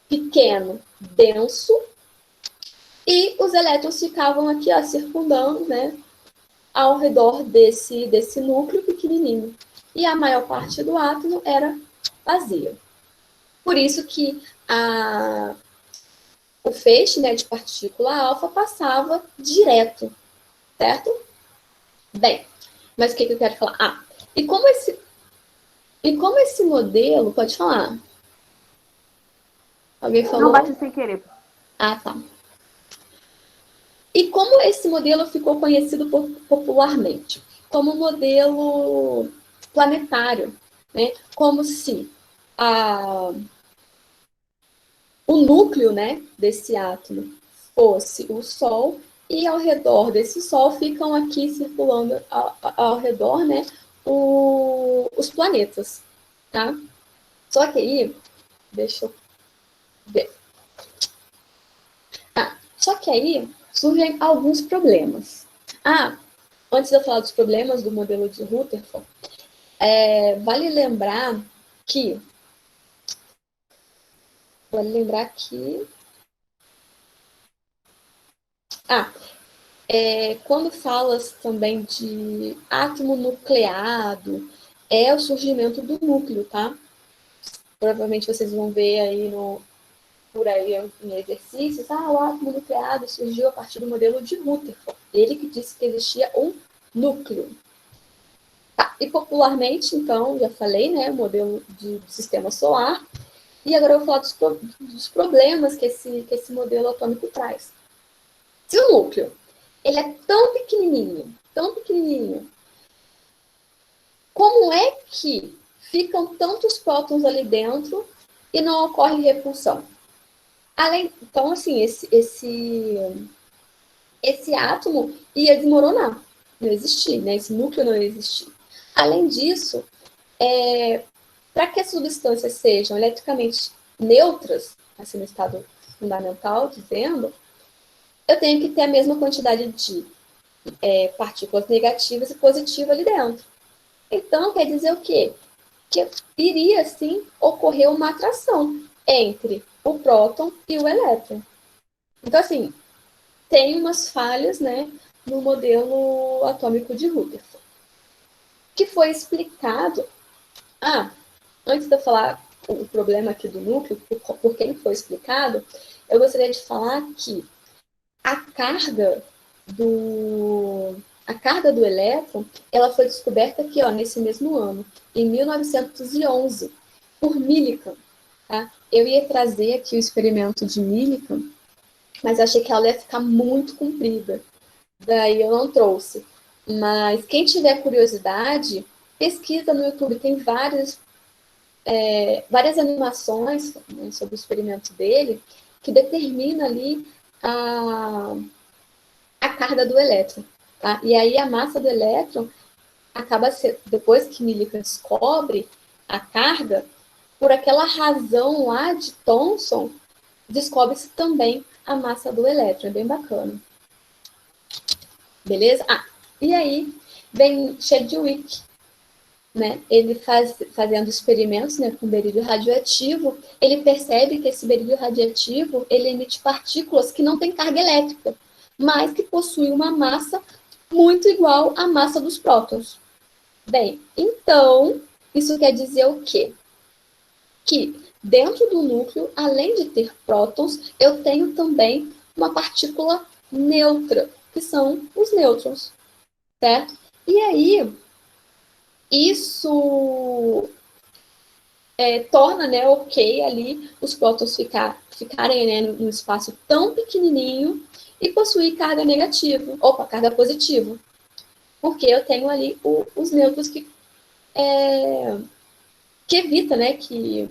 pequeno, denso, e os elétrons ficavam aqui, ó, circundando, né, ao redor desse núcleo pequenininho. E a maior parte do átomo era vazia. Por isso que o feixe, né, de partícula alfa passava direto, certo? Bem, mas o que eu quero falar? E como esse modelo, pode falar? Alguém falou? Não bate sem querer. Tá. E como esse modelo ficou conhecido popularmente? Como modelo planetário, né? Como se o núcleo, né, desse átomo fosse o Sol, e ao redor desse Sol ficam aqui circulando ao redor, né, os planetas, tá? Só que aí, deixa eu ver. Só que aí surgem alguns problemas. Antes de eu falar dos problemas do modelo de Rutherford, vale lembrar que quando falas também de átomo nucleado, é o surgimento do núcleo, tá? Provavelmente vocês vão ver aí por aí em exercícios, o átomo nucleado surgiu a partir do modelo de Rutherford. Ele que disse que existia um núcleo. E popularmente, então, já falei, né, o modelo de sistema solar, e agora eu vou falar dos problemas que esse modelo atômico traz. Se o núcleo ele é tão pequenininho, como é que ficam tantos prótons ali dentro e não ocorre repulsão? Então, assim, esse átomo ia desmoronar, não existir, né? Esse núcleo não ia existir. Além disso, para que as substâncias sejam eletricamente neutras, assim no estado fundamental, dizendo, eu tenho que ter a mesma quantidade de partículas negativas e positivas ali dentro. Então, quer dizer o quê? Que iria, sim, ocorrer uma atração entre o próton e o elétron. Então, assim, tem umas falhas, né, no modelo atômico de Rutherford, que foi explicado. Antes de eu falar o problema aqui do núcleo, por quem foi explicado, eu gostaria de falar que a carga do elétron, ela foi descoberta aqui, ó, nesse mesmo ano, em 1911, por Millikan. Tá? Eu ia trazer aqui o experimento de Millikan, mas achei que ela ia ficar muito comprida. Daí eu não trouxe. Mas quem tiver curiosidade, pesquisa no YouTube, tem várias animações, né, sobre o experimento dele, que determina ali a carga do elétron. Tá? E aí a massa do elétron acaba sendo, depois que Millikan descobre a carga, por aquela razão lá de Thomson, descobre-se também a massa do elétron. É bem bacana. Beleza? E aí vem Chadwick, né? Ele fazendo experimentos, né, com berílio radioativo, ele percebe que esse berílio radioativo ele emite partículas que não têm carga elétrica, mas que possuem uma massa muito igual à massa dos prótons. Bem, então, isso quer dizer o quê? Que dentro do núcleo, além de ter prótons, eu tenho também uma partícula neutra, que são os nêutrons, certo? E aí, isso torna, né, ok ali os prótons ficarem, né, num espaço tão pequenininho e possuir carga negativa, carga positiva. Porque eu tenho ali os nêutrons que evita, né, que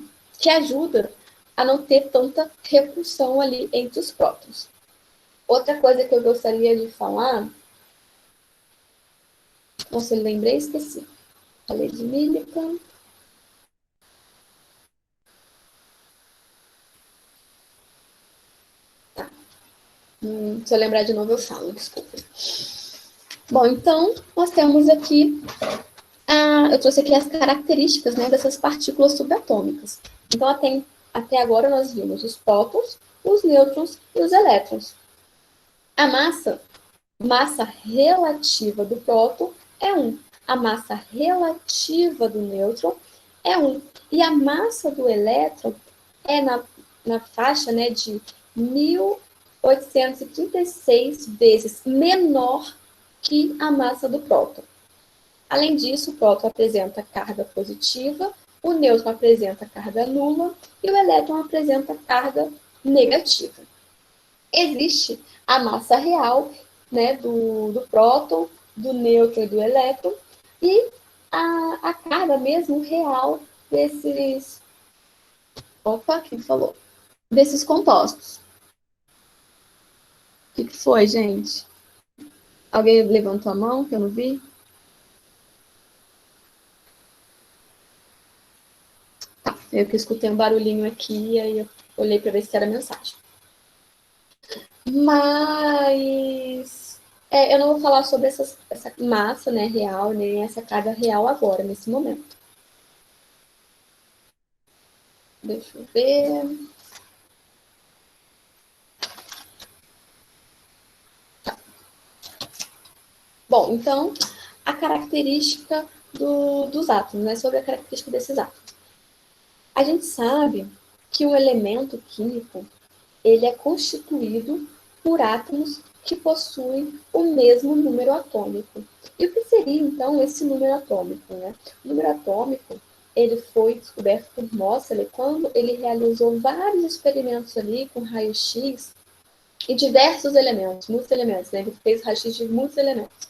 ajuda a não ter tanta repulsão ali entre os prótons. Outra coisa que eu gostaria de falar, não sei, lembrei, esqueci. Falei de mímica. Tá. Se eu lembrar de novo, eu falo, desculpa. Bom, então, nós temos aqui, eu trouxe aqui as características, né, dessas partículas subatômicas. Então, até agora nós vimos os prótons, os nêutrons e os elétrons. A massa relativa do próton é 1. A massa relativa do nêutron é 1. E a massa do elétron é na faixa, né, de 1836 vezes menor que a massa do próton. Além disso, o próton apresenta carga positiva, o nêutron apresenta carga nula e o elétron apresenta carga negativa. Existe a massa real, né, do próton, do nêutron e do elétron, e a carga mesmo real desses... Opa, quem falou? Desses compostos. O que foi, gente? Alguém levantou a mão que eu não vi? Tá, eu que escutei um barulhinho aqui, e aí eu olhei para ver se era mensagem. Mas eu não vou falar sobre essa massa, né, real, nem essa carga real agora, nesse momento. Deixa eu ver. Tá. Bom, então, a característica dos átomos, né, sobre a característica desses átomos. A gente sabe que o elemento químico, ele é constituído por átomos que possuem o mesmo número atômico. E o que seria, então, esse número atômico, né? O número atômico, ele foi descoberto por Moseley quando ele realizou vários experimentos ali com raio-x e diversos elementos, muitos elementos, né? Ele fez raio-x de muitos elementos.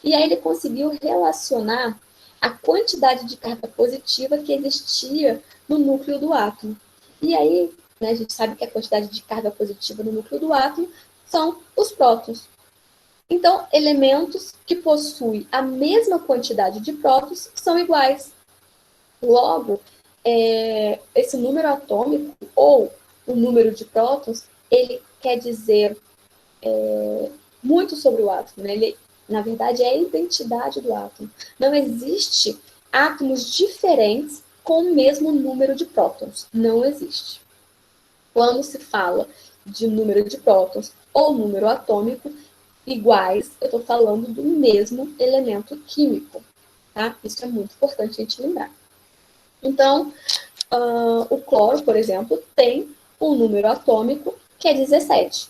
E aí ele conseguiu relacionar a quantidade de carga positiva que existia no núcleo do átomo. E aí, né, a gente sabe que a quantidade de carga positiva no núcleo do átomo são os prótons. Então, elementos que possuem a mesma quantidade de prótons são iguais. Logo, esse número atômico, ou o número de prótons, ele quer dizer muito sobre o átomo, né? Ele, na verdade, é a identidade do átomo. Não existe átomos diferentes com o mesmo número de prótons. Não existe. Quando se fala de número de prótons ou número atômico iguais, eu estou falando do mesmo elemento químico. Tá? Isso é muito importante a gente lembrar. Então, o cloro, por exemplo, tem um número atômico que é 17.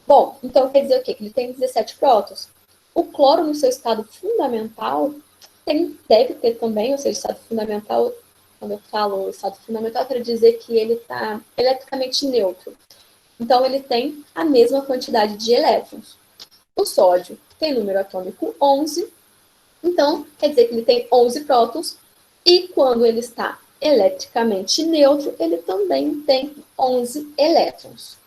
Bom, então quer dizer o quê? Que ele tem 17 prótons. O cloro, no seu estado fundamental, deve ter também o seu estado fundamental. Quando eu falo estado fundamental, eu quero dizer que ele está eletricamente neutro. Então, ele tem a mesma quantidade de elétrons. O sódio tem número atômico 11, então quer dizer que ele tem 11 prótons, e quando ele está eletricamente neutro, ele também tem 11 elétrons.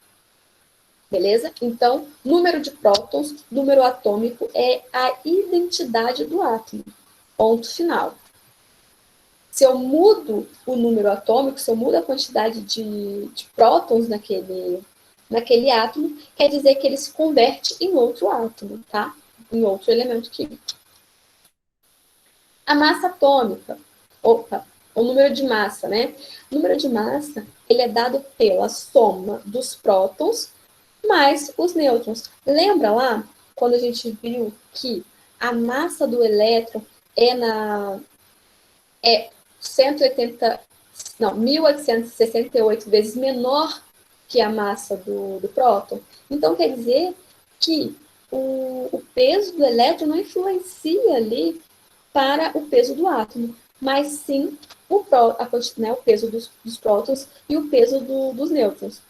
Beleza? Então, número de prótons, número atômico é a identidade do átomo. Ponto final. Se eu mudo o número atômico, se eu mudo a quantidade de prótons naquele átomo, quer dizer que ele se converte em outro átomo, tá? Em outro elemento químico. A massa atômica, o número de massa, né? O número de massa, ele é dado pela soma dos prótons mais os nêutrons. Lembra lá, quando a gente viu que a massa do elétron é 1868 vezes menor que a massa do próton? Então, quer dizer que o peso do elétron não influencia ali para o peso do átomo, mas sim o peso dos prótons e o peso dos nêutrons.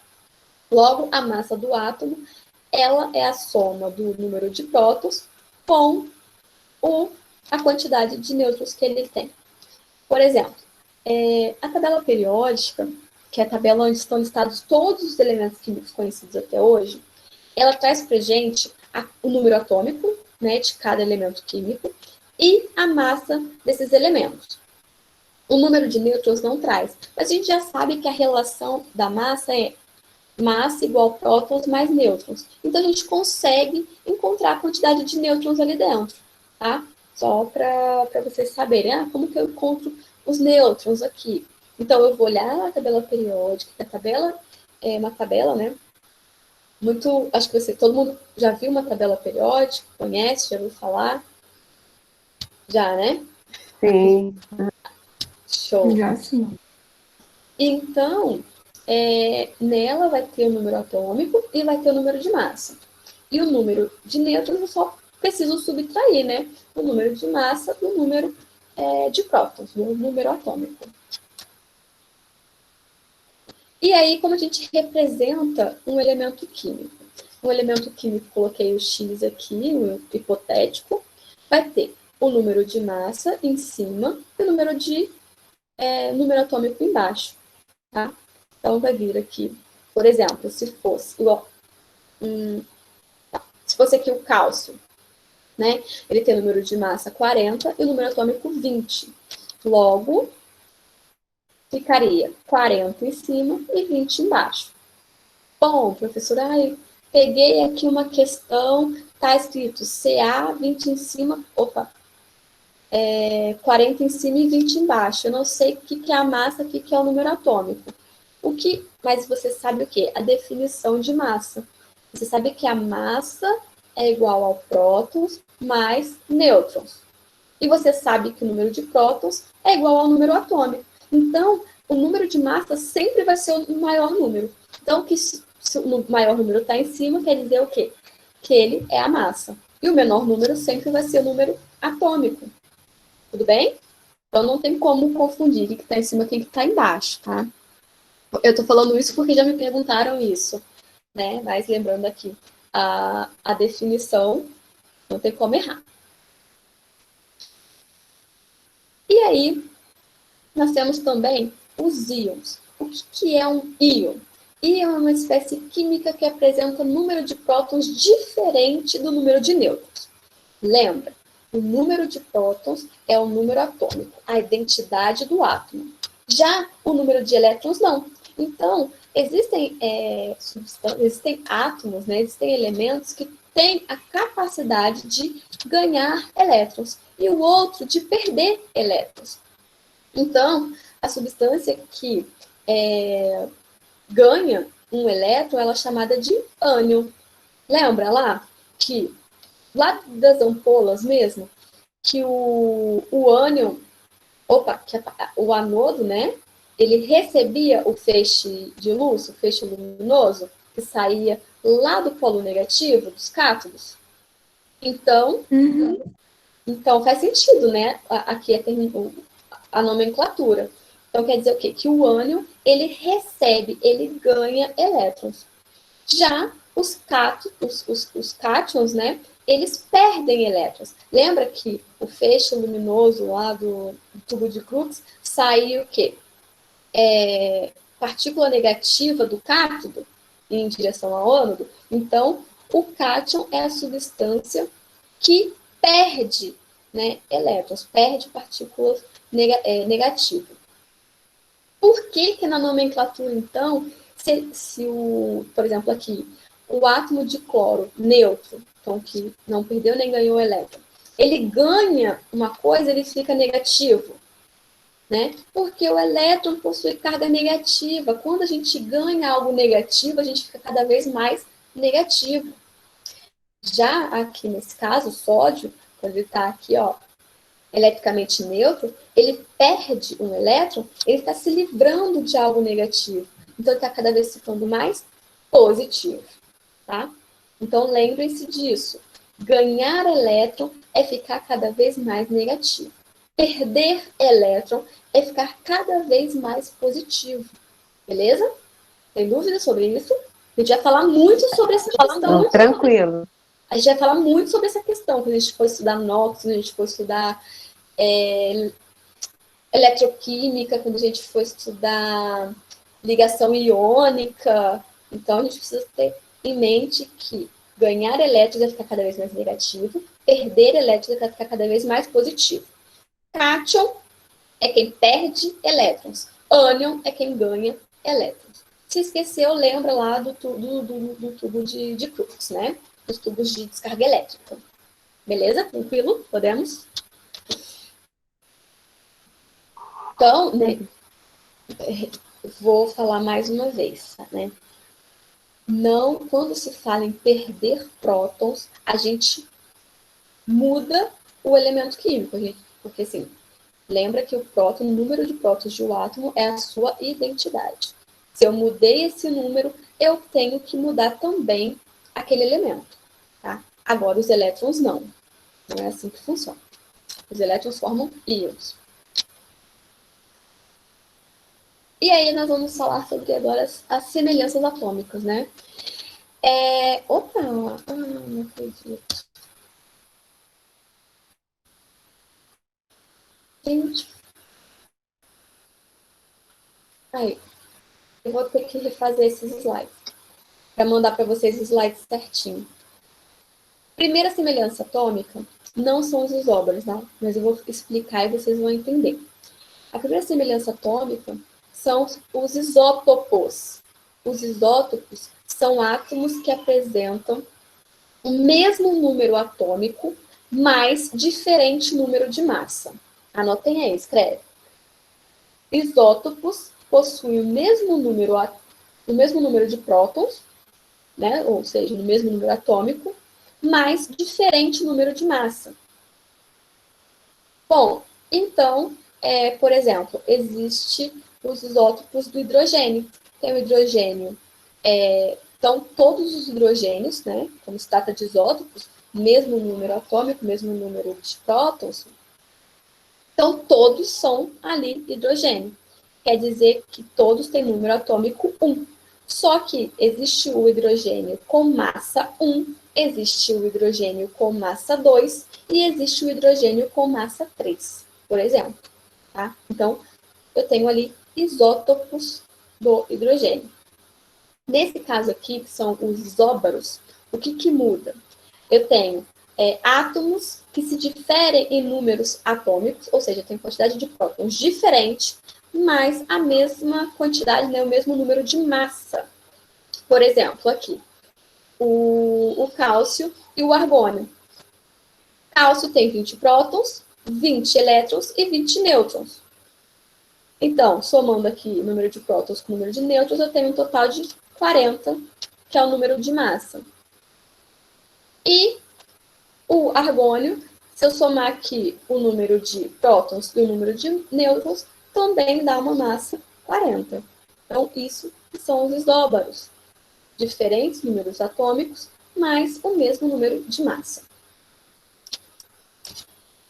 Logo, a massa do átomo, ela é a soma do número de prótons com a quantidade de nêutrons que ele tem. Por exemplo, a tabela periódica, que é a tabela onde estão listados todos os elementos químicos conhecidos até hoje, ela traz para a gente o número atômico, né, de cada elemento químico e a massa desses elementos. O número de nêutrons não traz, mas a gente já sabe que a relação da massa é massa igual prótons mais nêutrons. Então, a gente consegue encontrar a quantidade de nêutrons ali dentro, tá? Só para vocês saberem, como que eu encontro os nêutrons aqui? Então, eu vou olhar a tabela periódica, a tabela é uma tabela, né? Acho que todo mundo já viu uma tabela periódica, conhece, já ouviu falar? Já, né? Sim. Show. Já sim. Então, nela vai ter o número atômico e vai ter o número de massa. E o número de nêutrons eu só preciso subtrair, né? O número de massa do número de prótons, do número atômico. E aí, como a gente representa um elemento químico? Um elemento químico, coloquei o X aqui, um hipotético, vai ter o número de massa em cima e o número atômico embaixo, tá? Então, vai vir aqui, por exemplo, se fosse aqui o cálcio, né? Ele tem o número de massa 40 e o número atômico 20. Logo, ficaria 40 em cima e 20 embaixo. Bom, professora, peguei aqui uma questão, está escrito Ca, 20 em cima, 40 em cima e 20 embaixo. Eu não sei o que é a massa, o que é o número atômico. Mas você sabe o quê? A definição de massa. Você sabe que a massa é igual ao prótons mais nêutrons. E você sabe que o número de prótons é igual ao número atômico. Então, o número de massa sempre vai ser o maior número. Então, se o maior número está em cima, quer dizer o quê? Que ele é a massa. E o menor número sempre vai ser o número atômico. Tudo bem? Então, não tem como confundir o que está em cima com o que está embaixo, tá? Eu estou falando isso porque já me perguntaram isso, né? Mas lembrando aqui, a definição não tem como errar. E aí, nós temos também os íons. O que é um íon? Íon é uma espécie química que apresenta um número de prótons diferente do número de nêutrons. Lembra, o número de prótons é o número atômico, a identidade do átomo. Já o número de elétrons, não. Então, existem átomos, né, existem elementos que têm a capacidade de ganhar elétrons e o outro de perder elétrons. Então, a substância que ganha um elétron, ela é chamada de ânion. Lembra lá que, lá das ampolas mesmo, que o ânion, o anodo, né? Ele recebia o feixe de luz, o feixe luminoso, que saía lá do polo negativo, dos cátodos. Então, faz sentido, né? Aqui a nomenclatura. Então, quer dizer o quê? Que o ânion, ele recebe, ele ganha elétrons. Já os cátions, né? Eles perdem elétrons. Lembra que o feixe luminoso lá do tubo de Crookes saiu o quê? Partícula negativa do cátodo em direção ao ânodo. Então, o cátion é a substância que perde, né, elétrons, perde partículas negativas. Por que na nomenclatura, então, por exemplo, aqui, o átomo de cloro neutro, então que não perdeu nem ganhou elétron, ele ganha uma coisa, ele fica negativo, né? Porque o elétron possui carga negativa. Quando a gente ganha algo negativo, a gente fica cada vez mais negativo. Já aqui nesse caso, o sódio, quando ele está aqui, eletricamente neutro, ele perde um elétron, ele está se livrando de algo negativo. Então, ele está cada vez ficando mais positivo, tá? Então, lembrem-se disso. Ganhar elétron é ficar cada vez mais negativo. Perder elétron é ficar cada vez mais positivo. Beleza? Tem dúvida sobre isso? A gente vai falar muito sobre essa questão. Não, tranquilo. A gente vai falar muito sobre essa questão quando a gente for estudar NOx, quando a gente for estudar eletroquímica, quando a gente for estudar ligação iônica. Então, a gente precisa ter em mente que ganhar elétrons vai ficar cada vez mais negativo, perder elétrons vai ficar cada vez mais positivo. Cátion é quem perde elétrons. Ânion é quem ganha elétrons. Se esqueceu, lembra lá do tubo de Crookes, né? Dos tubos de descarga elétrica. Beleza? Tranquilo? Podemos? Então, né, vou falar mais uma vez, né? Não, quando se fala em perder prótons, a gente muda o elemento químico, porque assim, lembra que o próton, o número de prótons de um átomo é a sua identidade. Se eu mudei esse número, eu tenho que mudar também aquele elemento, tá? Agora, os elétrons não. Não é assim que funciona. Os elétrons formam íons. E aí, nós vamos falar sobre agora as semelhanças atômicas, né? Opa! Não acredito. Gente. Aí, eu vou ter que refazer esses slides para mandar para vocês os slides certinho. Primeira semelhança atômica não são os isóbaros, né? Mas eu vou explicar e vocês vão entender. A primeira semelhança atômica são os isótopos. Os isótopos são átomos que apresentam o mesmo número atômico, mas diferente número de massa. Anotem aí, escreve. Isótopos possuem o mesmo número de prótons, né? Ou seja, o mesmo número atômico, mas diferente número de massa. Bom, então, por exemplo, existe os isótopos do hidrogênio. Tem o hidrogênio. Então, todos os hidrogênios, né, como se trata de isótopos, mesmo número atômico, mesmo número de prótons, então todos são ali hidrogênio. Quer dizer que todos têm número atômico 1. Só que existe o hidrogênio com massa 1, existe o hidrogênio com massa 2 e existe o hidrogênio com massa 3, por exemplo. Tá? Então, eu tenho ali isótopos do hidrogênio. Nesse caso aqui, que são os isóbaros, o que muda? Eu tenho átomos que se diferem em números atômicos, ou seja, tem quantidade de prótons diferente, mas a mesma quantidade, né, o mesmo número de massa. Por exemplo, aqui, o cálcio e o argônio. Cálcio tem 20 prótons, 20 elétrons e 20 nêutrons. Então, somando aqui o número de prótons com o número de nêutrons, eu tenho um total de 40, que é o número de massa. E o argônio, se eu somar aqui o número de prótons e o número de nêutrons, também dá uma massa 40. Então, isso são os isóbaros. Diferentes números atômicos, mas o mesmo número de massa.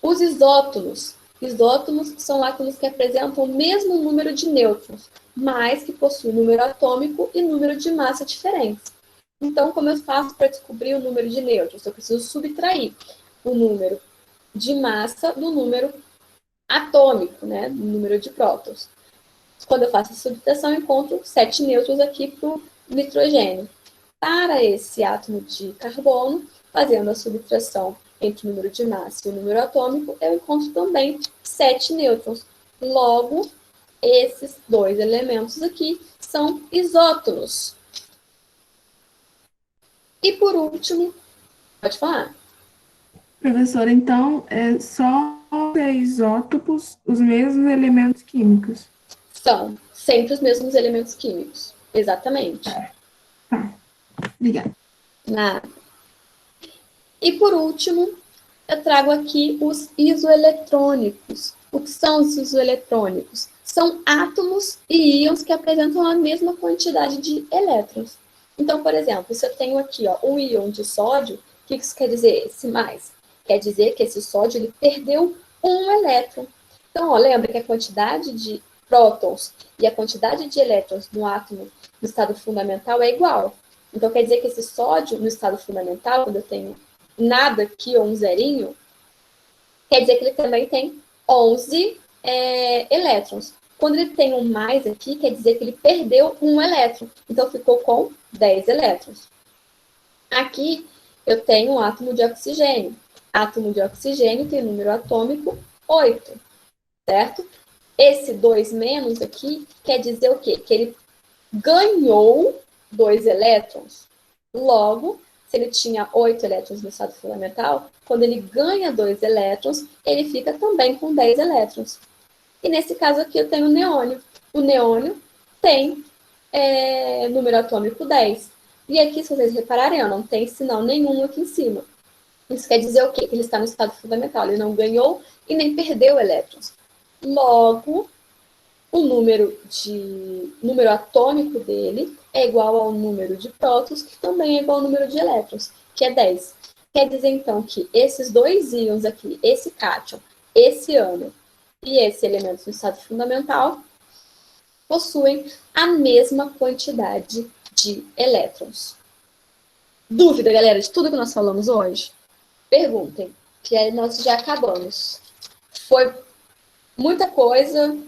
Os isótonos. Isótonos são átomos que apresentam o mesmo número de nêutrons, mas que possuem número atômico e número de massa diferentes. Então, como eu faço para descobrir o número de nêutrons? Eu preciso subtrair o número de massa do número atômico, né? Do número de prótons. Quando eu faço a subtração, eu encontro 7 nêutrons aqui para o nitrogênio. Para esse átomo de carbono, fazendo a subtração entre o número de massa e o número atômico, eu encontro também 7 nêutrons. Logo, esses dois elementos aqui são isótonos. E por último, pode falar. Professora, então, é só isótopos os mesmos elementos químicos? São sempre os mesmos elementos químicos. Exatamente. Tá. Obrigada. Nada. E por último, eu trago aqui os isoeletrônicos. O que são os isoeletrônicos? São átomos e íons que apresentam a mesma quantidade de elétrons. Então, por exemplo, se eu tenho aqui um íon de sódio, o que isso quer dizer? Esse mais? Quer dizer que esse sódio ele perdeu um elétron. Então, ó, lembra que a quantidade de prótons e a quantidade de elétrons no átomo no estado fundamental é igual. Então, quer dizer que esse sódio no estado fundamental, quando eu tenho nada aqui ou um zerinho, quer dizer que ele também tem 11 elétrons. Quando ele tem um mais aqui, quer dizer que ele perdeu um elétron. Então, ficou com 10 elétrons. Aqui, eu tenho um átomo de oxigênio. Átomo de oxigênio tem número atômico 8, certo? Esse 2 menos aqui quer dizer o quê? Que ele ganhou 2 elétrons. Logo, se ele tinha 8 elétrons no estado fundamental, quando ele ganha 2 elétrons, ele fica também com 10 elétrons. E nesse caso aqui eu tenho o neônio. O neônio tem número atômico 10. E aqui, se vocês repararem, não tem sinal nenhum aqui em cima. Isso quer dizer o quê? Que ele está no estado fundamental. Ele não ganhou e nem perdeu elétrons. Logo, o número atômico dele é igual ao número de prótons, que também é igual ao número de elétrons, que é 10. Quer dizer, então, que esses dois íons aqui, esse cátion, esse ânion e esse elemento no estado fundamental, possuem a mesma quantidade de elétrons. Dúvida, galera, de tudo que nós falamos hoje? Perguntem, que aí nós já acabamos. Foi muita coisa. O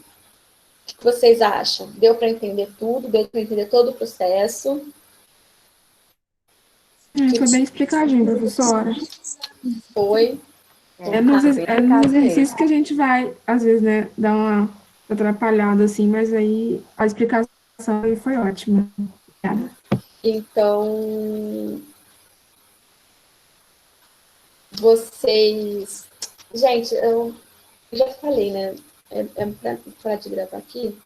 que vocês acham? Deu para entender tudo? Deu para entender todo o processo? Foi bem explicadinho, professora. Foi. É nos exercícios que a gente vai, às vezes, né, dar uma atrapalhada, assim, mas aí a explicação aí foi ótima. Obrigada. Então, vocês... Gente, eu já falei, né? Para de gravar aqui.